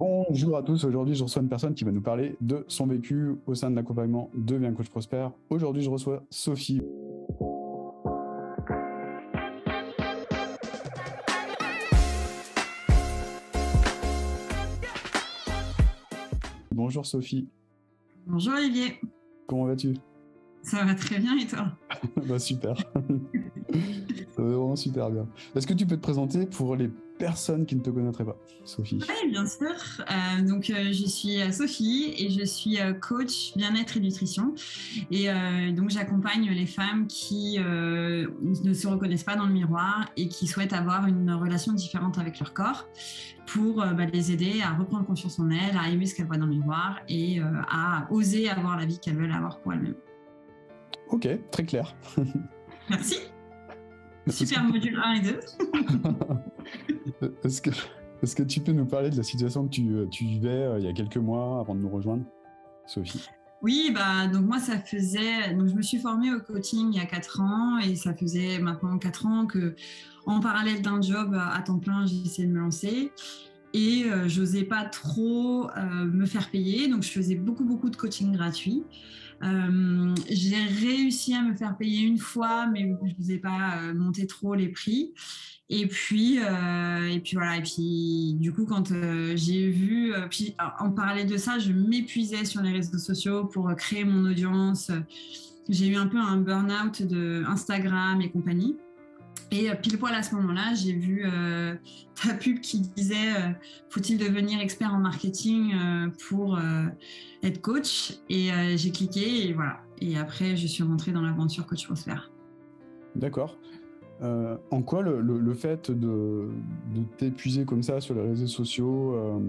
Bonjour à tous, aujourd'hui je reçois une personne qui va nous parler de son vécu au sein de l'accompagnement Deviens coach prospère. Aujourd'hui je reçois Sophie. Bonjour Sophie, Bonjour Olivier, comment vas-tu? ça va très bien et toi? Bah super, ça va vraiment super bien. Est-ce que tu peux te présenter pour les personnes qui ne te connaîtraient pas, Sophie? Oui, bien sûr. Je suis Sophie et je suis coach bien-être et nutrition. Donc, j'accompagne les femmes qui ne se reconnaissent pas dans le miroir et qui souhaitent avoir une relation différente avec leur corps pour les aider à reprendre confiance en elles, à aimer ce qu'elles voient dans le miroir et à oser avoir la vie qu'elles veulent avoir pour elles-mêmes. Ok, très clair. Merci. Super module 1 et 2. Est-ce que tu peux nous parler de la situation que tu vivais il y a quelques mois avant de nous rejoindre, Sophie? Oui, donc moi, je me suis formée au coaching il y a 4 ans et ça faisait maintenant 4 ans que, en parallèle d'un job à temps plein, j'ai essayé de me lancer et j'osais pas trop me faire payer. Donc, je faisais beaucoup de coaching gratuit. J'ai réussi à me faire payer une fois, mais je n'osais pas monter trop les prix. Et puis voilà. Et puis du coup, quand j'ai vu, en parallèle de ça, je m'épuisais sur les réseaux sociaux pour créer mon audience. J'ai eu un peu un burn-out de Instagram et compagnie. Et pile poil à ce moment-là, j'ai vu ta pub qui disait faut-il devenir expert en marketing pour être coach. Et j'ai cliqué et voilà. Et après, je suis rentrée dans l'aventure Coach Prospère. D'accord. En quoi le fait de t'épuiser comme ça sur les réseaux sociaux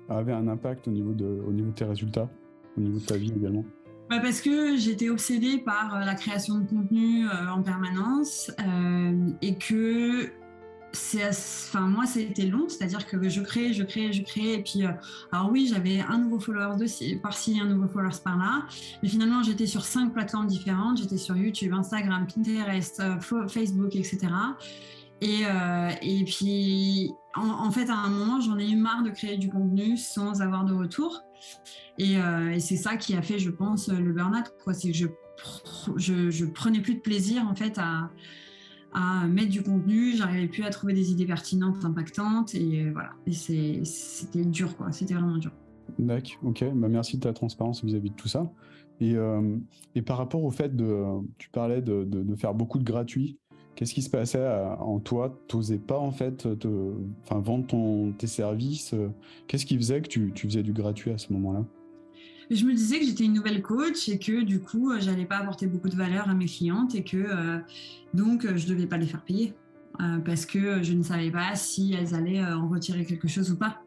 avait un impact au niveau de tes résultats, au niveau de ta vie également? Parce que j'étais obsédée par la création de contenu en permanence et que moi, c'était long, c'est-à-dire que je créais et puis alors oui, j'avais un nouveau follower par-ci, un nouveau follower par-là, mais finalement j'étais sur 5 plateformes différentes, j'étais sur YouTube, Instagram, Pinterest, Facebook, etc. Et puis en fait à un moment j'en ai eu marre de créer du contenu sans avoir de retour et c'est ça qui a fait, je pense, le burn-out, quoi. C'est que je prenais plus de plaisir en fait à mettre du contenu, j'arrivais plus à trouver des idées pertinentes, impactantes, et voilà. Et c'était dur, quoi. C'était vraiment dur. D'accord, ok. Bah, merci de ta transparence vis-à-vis de tout ça. Et par rapport au fait tu parlais de faire beaucoup de gratuit, qu'est-ce qui se passait en toi? T'osais pas en fait vendre tes services? Qu'est-ce qui faisait que tu faisais du gratuit à ce moment-là? Je me disais que j'étais une nouvelle coach et que du coup, j'allais pas apporter beaucoup de valeur à mes clientes et que donc je devais pas les faire payer parce que je ne savais pas si elles allaient en retirer quelque chose ou pas.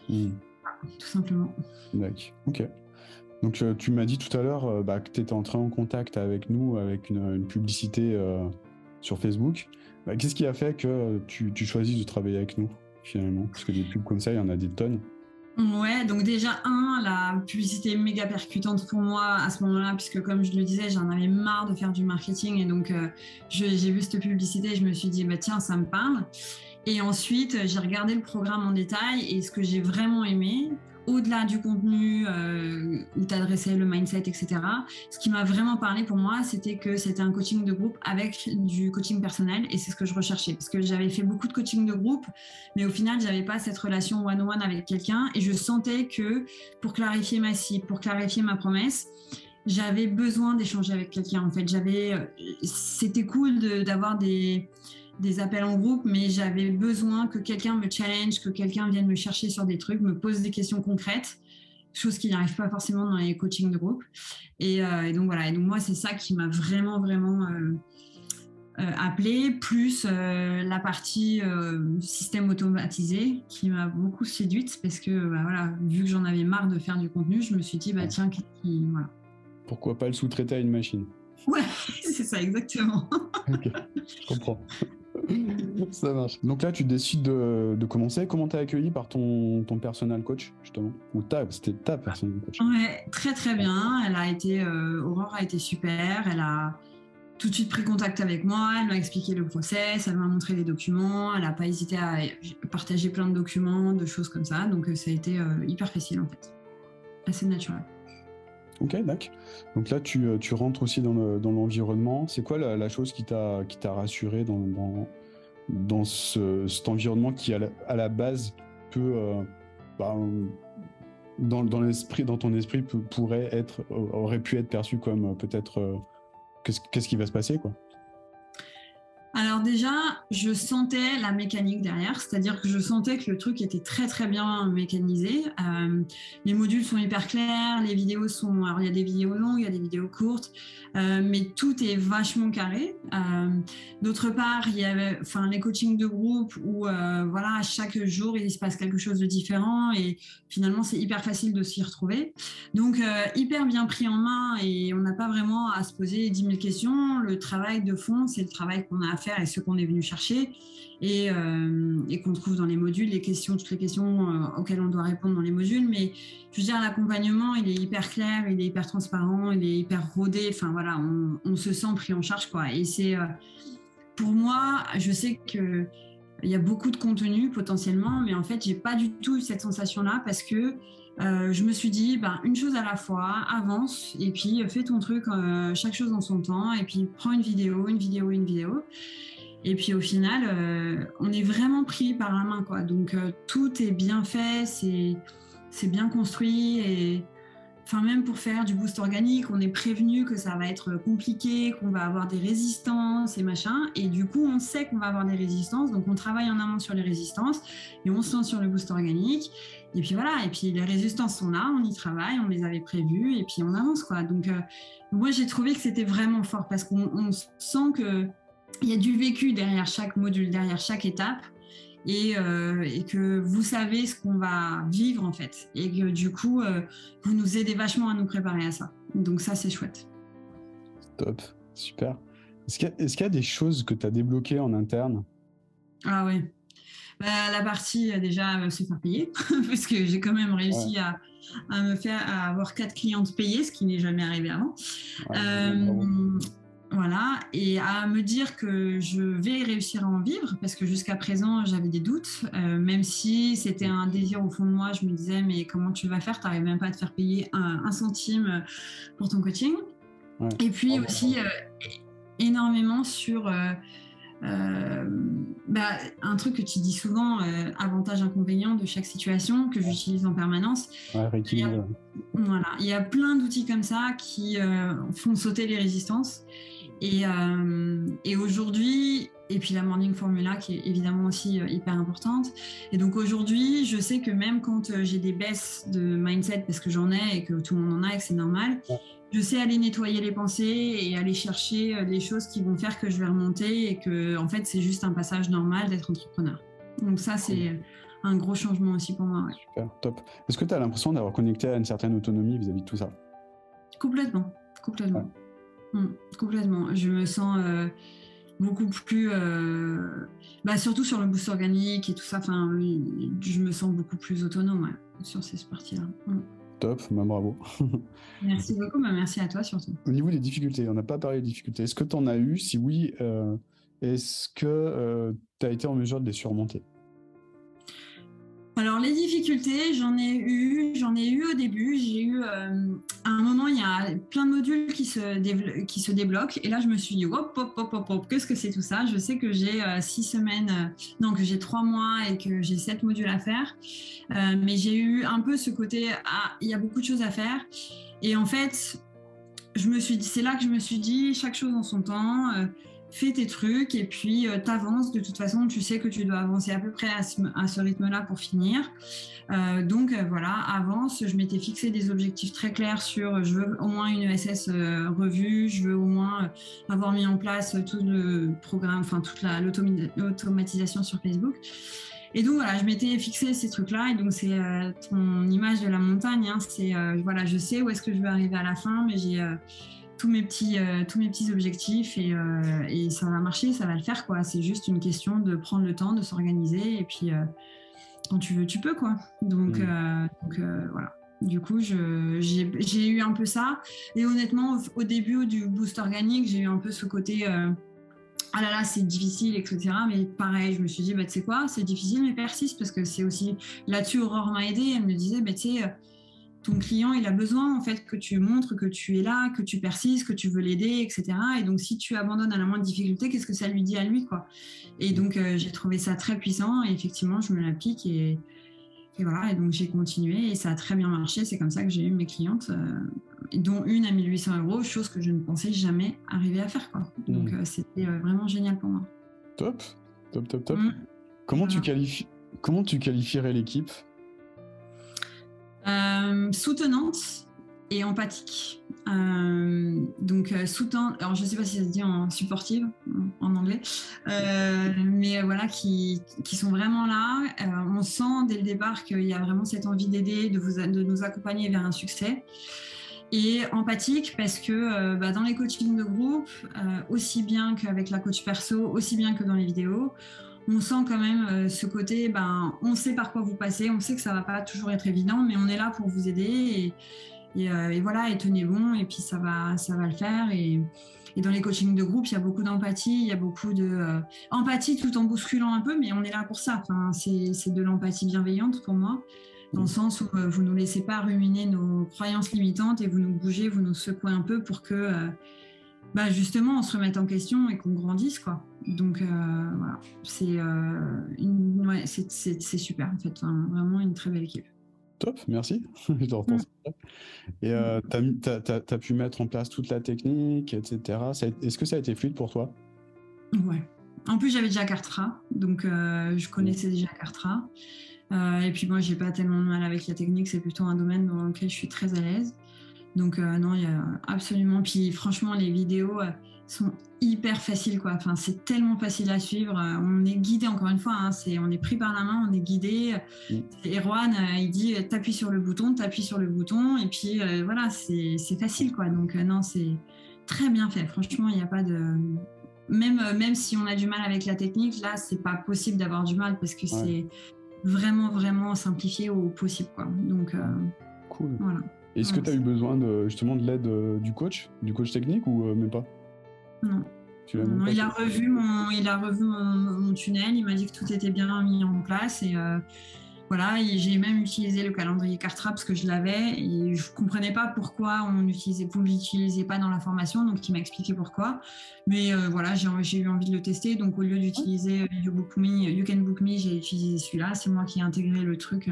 Tout simplement. D'accord, ok. Donc tu m'as dit tout à l'heure que tu étais entré en contact avec nous avec une publicité sur Facebook. Qu'est-ce qui a fait que tu choisis de travailler avec nous finalement? Parce que des pubs comme ça, il y en a des tonnes. Ouais, donc déjà, la publicité est méga percutante pour moi à ce moment-là, puisque comme je le disais, j'en avais marre de faire du marketing et donc j'ai vu cette publicité et je me suis dit, tiens, ça me parle. Et ensuite, j'ai regardé le programme en détail et ce que j'ai vraiment aimé, au-delà du contenu où tu adressais le mindset, etc., ce qui m'a vraiment parlé pour moi, c'était que c'était un coaching de groupe avec du coaching personnel et c'est ce que je recherchais parce que j'avais fait beaucoup de coaching de groupe, mais au final, j'avais pas cette relation one-on-one avec quelqu'un et je sentais que pour clarifier ma cible, pour clarifier ma promesse, j'avais besoin d'échanger avec quelqu'un. En fait, c'était cool d'avoir des appels en groupe, mais j'avais besoin que quelqu'un me challenge, que quelqu'un vienne me chercher sur des trucs, me pose des questions concrètes, chose qui n'arrive pas forcément dans les coachings de groupe. Et donc voilà, et donc moi c'est ça qui m'a vraiment appelé, plus la partie système automatisé qui m'a beaucoup séduite parce que voilà, vu que j'en avais marre de faire du contenu, je me suis dit tiens, voilà. Pourquoi pas le sous-traiter à une machine? Ouais, c'est ça exactement. Ok, je comprends. Ça marche. Donc là, tu décides de commencer. Comment t'es accueilli par ton personal coach, justement? Ou c'était ta personal coach? Ouais, très bien. Aurore a été super. Elle a tout de suite pris contact avec moi, elle m'a expliqué le process, elle m'a montré les documents, elle n'a pas hésité à partager plein de documents, de choses comme ça. Donc ça a été hyper facile en fait, assez naturel. Ok, d'accord. Donc là, tu rentres aussi dans l'environnement. C'est quoi la chose qui t'a rassuré dans cet environnement qui, à la base, peut, dans ton esprit, aurait pu être perçu comme peut-être qu'est-ce qui va se passer, quoi? Alors déjà, je sentais la mécanique derrière, c'est-à-dire que je sentais que le truc était très très bien mécanisé. Les modules sont hyper clairs, les vidéos sont... Alors il y a des vidéos longues, il y a des vidéos courtes, mais tout est vachement carré. D'autre part, il y avait les coachings de groupe où voilà, chaque jour il se passe quelque chose de différent et finalement c'est hyper facile de s'y retrouver. Donc hyper bien pris en main et on n'a pas vraiment à se poser 10 000 questions. Le travail de fond, c'est le travail qu'on a à faire et ce qu'on est venu chercher et qu'on trouve dans les modules, toutes les questions auxquelles on doit répondre dans les modules. Mais je veux dire, l'accompagnement, il est hyper clair, il est hyper transparent, il est hyper rodé. Enfin voilà, on se sent pris en charge, quoi. Et c'est pour moi, je sais que il y a beaucoup de contenu potentiellement, mais en fait, j'ai pas du tout eu cette sensation-là parce que je me suis dit, une chose à la fois, avance et puis fais ton truc, chaque chose en son temps, et puis prends une vidéo. Et puis au final, on est vraiment pris par la main, quoi. Donc tout est bien fait, c'est bien construit et même pour faire du boost organique, on est prévenu que ça va être compliqué, qu'on va avoir des résistances et machin. Et du coup, on sait qu'on va avoir des résistances. Donc, on travaille en amont sur les résistances et on se lance sur le boost organique. Et puis voilà. Et puis, les résistances sont là, on y travaille, on les avait prévues et puis on avance, quoi. Donc, moi, j'ai trouvé que c'était vraiment fort parce qu'on sent qu'il y a du vécu derrière chaque module, derrière chaque étape. Et que vous savez ce qu'on va vivre en fait et que du coup vous nous aidez vachement à nous préparer à ça, donc ça c'est chouette. Top, super. Est-ce qu'il y a des choses que tu as débloquées en interne? Ah ouais, la partie déjà se faire payer parce que j'ai quand même réussi à avoir 4 clientes payées, ce qui n'est jamais arrivé avant. Voilà, et à me dire que je vais réussir à en vivre, parce que jusqu'à présent, j'avais des doutes, même si c'était un désir au fond de moi, je me disais, mais comment tu vas faire? Tu n'arrives même pas à te faire payer un centime pour ton coaching. Ouais. Et puis aussi, énormément sur un truc que tu dis souvent, avantage-inconvénient de chaque situation, que j'utilise en permanence. Ouais, il y a plein d'outils comme ça qui font sauter les résistances. Et aujourd'hui, et puis la Morning Formula qui est évidemment aussi hyper importante. Et donc aujourd'hui, je sais que même quand j'ai des baisses de mindset, parce que j'en ai et que tout le monde en a et que c'est normal, je sais aller nettoyer les pensées et aller chercher les choses qui vont faire que je vais remonter et que en fait c'est juste un passage normal d'être entrepreneur. Donc ça c'est un gros changement aussi pour moi. Ouais. Super, top. Est-ce que tu as l'impression d'avoir connecté à une certaine autonomie vis-à-vis de tout ça? Complètement. Complètement. Je me sens beaucoup plus, surtout sur le boost organique et tout ça. Je me sens beaucoup plus autonome sur ces parties-là. Top, bravo. Merci beaucoup, merci à toi surtout. Au niveau des difficultés, on n'a pas parlé des difficultés. Est-ce que tu en as eu? Si oui, est-ce que tu as été en mesure de les surmonter? Alors les difficultés, j'en ai eu au début. J'ai eu à un moment, il y a plein de modules qui se débloquent et là je me suis dit hop, qu'est-ce que c'est tout ça? Je sais que j'ai que j'ai 3 mois et que j'ai 7 modules à faire, mais j'ai eu un peu ce côté il y a beaucoup de choses à faire et en fait c'est là que je me suis dit chaque chose en son temps. Fais tes trucs et puis t'avances. De toute façon, tu sais que tu dois avancer à peu près à ce rythme-là pour finir. Donc voilà, avance. Je m'étais fixé des objectifs très clairs sur je veux au moins une ESS revue, je veux au moins avoir mis en place tout le programme, toute l'automatisation sur Facebook. Et donc voilà, je m'étais fixé ces trucs-là et donc c'est ton image de la montagne. C'est voilà, je sais où est-ce que je veux arriver à la fin, mais j'ai tous mes petits objectifs et ça va marcher, ça va le faire quoi. C'est juste une question de prendre le temps, de s'organiser et puis quand tu veux, tu peux quoi. Donc voilà. Du coup, j'ai eu un peu ça. Et honnêtement, au début du boost organique, j'ai eu un peu ce côté ah là là, c'est difficile, etc. Mais pareil, je me suis dit, bah, tu sais quoi, c'est difficile, mais persiste, parce que c'est aussi là-dessus, Aurore m'a aidée. Elle me disait, bah, tu sais, ton client, il a besoin en fait que tu montres que tu es là, que tu persistes, que tu veux l'aider, etc. Et donc, si tu abandonnes à la moindre difficulté, qu'est-ce que ça lui dit à lui, quoi. Et donc, j'ai trouvé ça très puissant. Et effectivement, je me l'applique et voilà. Et donc, j'ai continué et ça a très bien marché. C'est comme ça que j'ai eu mes clientes, dont une à 1 800 €, chose que je ne pensais jamais arriver à faire, quoi. Donc, c'était vraiment génial pour moi. Top, top, top, top. Voilà. Comment tu qualifierais l'équipe? Soutenante et empathique. Donc soutenante, alors je sais pas si ça se dit en supportive en anglais, mais voilà, qui sont vraiment là. On sent dès le départ qu'il y a vraiment cette envie d'aider, de nous accompagner vers un succès. Et empathique parce que dans les coachings de groupe, aussi bien qu'avec la coach perso, aussi bien que dans les vidéos, on sent quand même ce côté, on sait par quoi vous passez, on sait que ça va pas toujours être évident, mais on est là pour vous aider et voilà, et tenez bon, et puis ça va le faire. Et dans les coachings de groupe, il y a beaucoup d'empathie, il y a beaucoup de empathie tout en bousculant un peu, mais on est là pour ça. Enfin, c'est de l'empathie bienveillante pour moi, dans le sens où vous nous laissez pas ruminer nos croyances limitantes et vous nous bougez, vous nous secouez un peu pour que justement on se remette en question et qu'on grandisse, quoi. Donc voilà, c'est super en fait, vraiment une très belle équipe. Top, merci. Je t'entends ça. Et tu as pu mettre en place toute la technique, etc. Est-ce que ça a été fluide pour toi? Ouais. En plus, j'avais déjà Kartra, donc je connaissais déjà Kartra. Et puis moi, j'ai pas tellement de mal avec la technique, c'est plutôt un domaine dans lequel je suis très à l'aise. Donc non, il y a absolument. Puis franchement, les vidéos sont hyper faciles, quoi. Enfin, c'est tellement facile à suivre. On est guidé, encore une fois, hein, on est pris par la main, on est guidé. Et Erwan, il dit t'appuies sur le bouton, et puis voilà, c'est facile, quoi. Donc non, c'est très bien fait. Franchement, il n'y a pas de. Même si on a du mal avec la technique, là, c'est pas possible d'avoir du mal parce que c'est vraiment, vraiment simplifié au possible, quoi. Donc cool. Voilà. Est-ce que tu as eu besoin justement de l'aide du coach technique ou même pas? Non. Non, il a revu mon tunnel, il m'a dit que tout était bien mis en place et voilà, j'ai même utilisé le calendrier Kartra parce que je l'avais et je comprenais pas pourquoi vous l'utilisez pas dans la formation, donc il m'a expliqué pourquoi. Mais voilà, j'ai eu envie de le tester, donc au lieu d'utiliser You Can Book Me, j'ai utilisé celui-là. C'est moi qui ai intégré le truc.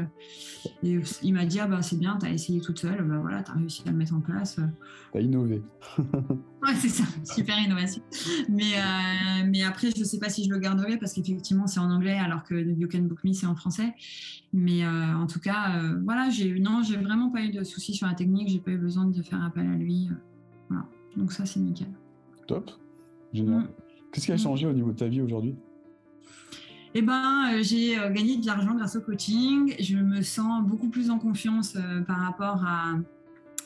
Et il m'a dit c'est bien, t'as essayé toute seule, voilà, t'as réussi à le mettre en place. T'as innové. Ouais, c'est ça, super innovation. Mais après, je sais pas si je le garderai parce qu'effectivement, c'est en anglais alors que You Can Book Me, c'est en français. Mais en tout cas, voilà, j'ai vraiment pas eu de soucis sur la technique, j'ai pas eu besoin de faire appel à lui. Voilà, donc ça, c'est nickel. Top, génial. Qu'est-ce qui a changé au niveau de ta vie aujourd'hui? Eh ben, j'ai gagné de l'argent grâce au coaching. Je me sens beaucoup plus en confiance par rapport à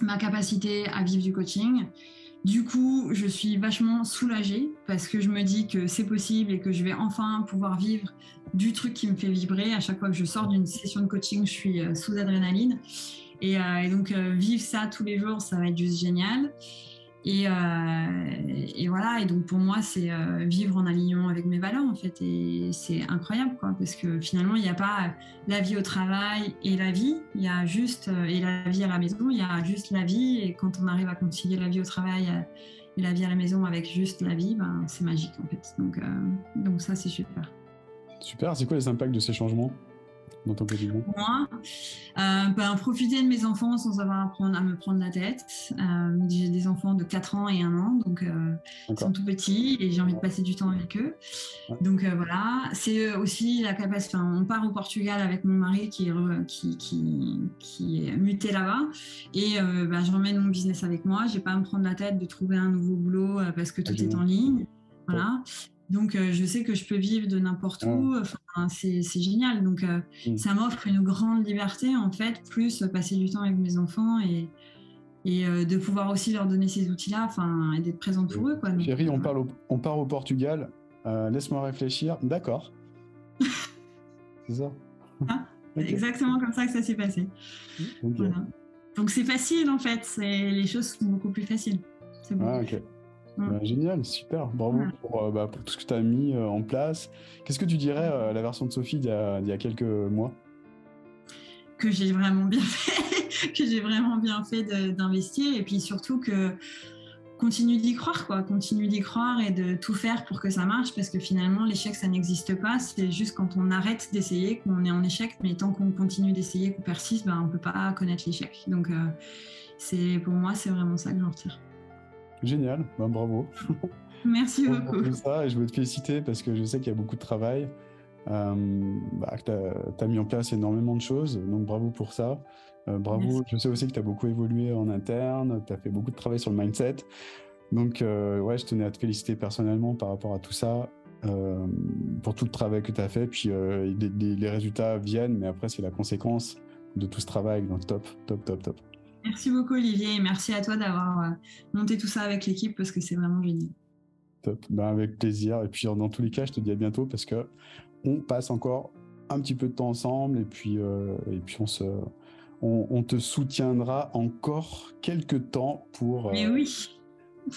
ma capacité à vivre du coaching. Du coup, je suis vachement soulagée parce que je me dis que c'est possible et que je vais enfin pouvoir vivre du truc qui me fait vibrer. À chaque fois que je sors d'une session de coaching, je suis sous adrénaline. Et donc, vivre ça tous les jours, ça va être juste génial. Et voilà, et donc pour moi, c'est vivre en alignement avec mes valeurs, en fait. Et c'est incroyable, quoi, parce que finalement, il n'y a pas la vie au travail et la vie, il y a juste, et la vie à la maison, il y a juste la vie. Et quand on arrive à concilier la vie au travail et la vie à la maison avec juste la vie, c'est magique, en fait. Donc ça, c'est super. Super, c'est quoi les impacts de ces changements dans ton quotidien? Moi, profiter de mes enfants sans avoir à me prendre la tête. J'ai des enfants de 4 ans et 1 an, donc ils sont tout petits et j'ai envie de passer du temps avec eux. Donc voilà, c'est aussi la capacité. On part au Portugal avec mon mari qui est muté là-bas et j'emmène mon business avec moi. J'ai pas à me prendre la tête de trouver un nouveau boulot parce que tout est en ligne. Voilà. Donc, je sais que je peux vivre de n'importe où. Enfin, c'est génial. Donc, ça m'offre une grande liberté, en fait, plus passer du temps avec mes enfants et de pouvoir aussi leur donner ces outils-là, et d'être présente pour eux, quoi. Donc, chérie, on part au Portugal. Laisse-moi réfléchir. D'accord. C'est ça. C'est exactement comme ça que ça s'est passé. Okay. Voilà. Donc c'est facile en fait, les choses sont beaucoup plus faciles. C'est beaucoup Ah, plus ok. facile. Mm. Génial, super. Bravo Voilà. pour tout ce que tu as mis en place. Qu'est-ce que tu dirais à la version de Sophie d'il y a quelques mois? Que j'ai vraiment bien fait, que j'ai vraiment bien fait d'investir, et puis surtout que continue d'y croire, quoi. Continue d'y croire et de tout faire pour que ça marche, parce que finalement, l'échec, ça n'existe pas. C'est juste quand on arrête d'essayer qu'on est en échec, mais tant qu'on continue d'essayer, qu'on persiste, ben, on ne peut pas connaître l'échec. Donc, pour moi, c'est vraiment ça que j'en retire. Génial, bravo. Merci Bravo pour beaucoup. tout ça, et je veux te féliciter parce que je sais qu'il y a beaucoup de travail, que tu as mis en place énormément de choses, donc bravo pour ça. Merci. Bravo, je sais aussi que tu as beaucoup évolué en interne, tu as fait beaucoup de travail sur le mindset. Donc, ouais, je tenais à te féliciter personnellement par rapport à tout ça, pour tout le travail que tu as fait. Puis les résultats viennent, mais après, c'est la conséquence de tout ce travail. Donc, top, top, top, top. Merci beaucoup, Olivier, et merci à toi d'avoir monté tout ça avec l'équipe, parce que c'est vraiment génial. Top. Avec plaisir. Et puis, dans tous les cas, je te dis à bientôt parce que on passe encore un petit peu de temps ensemble et puis on te soutiendra encore quelques temps Mais oui.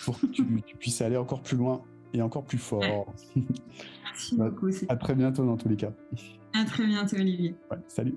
pour que tu puisses aller encore plus loin et encore plus Ouais. fort. Merci beaucoup. À très bientôt dans tous les cas. À très bientôt, Olivier. Ouais, salut.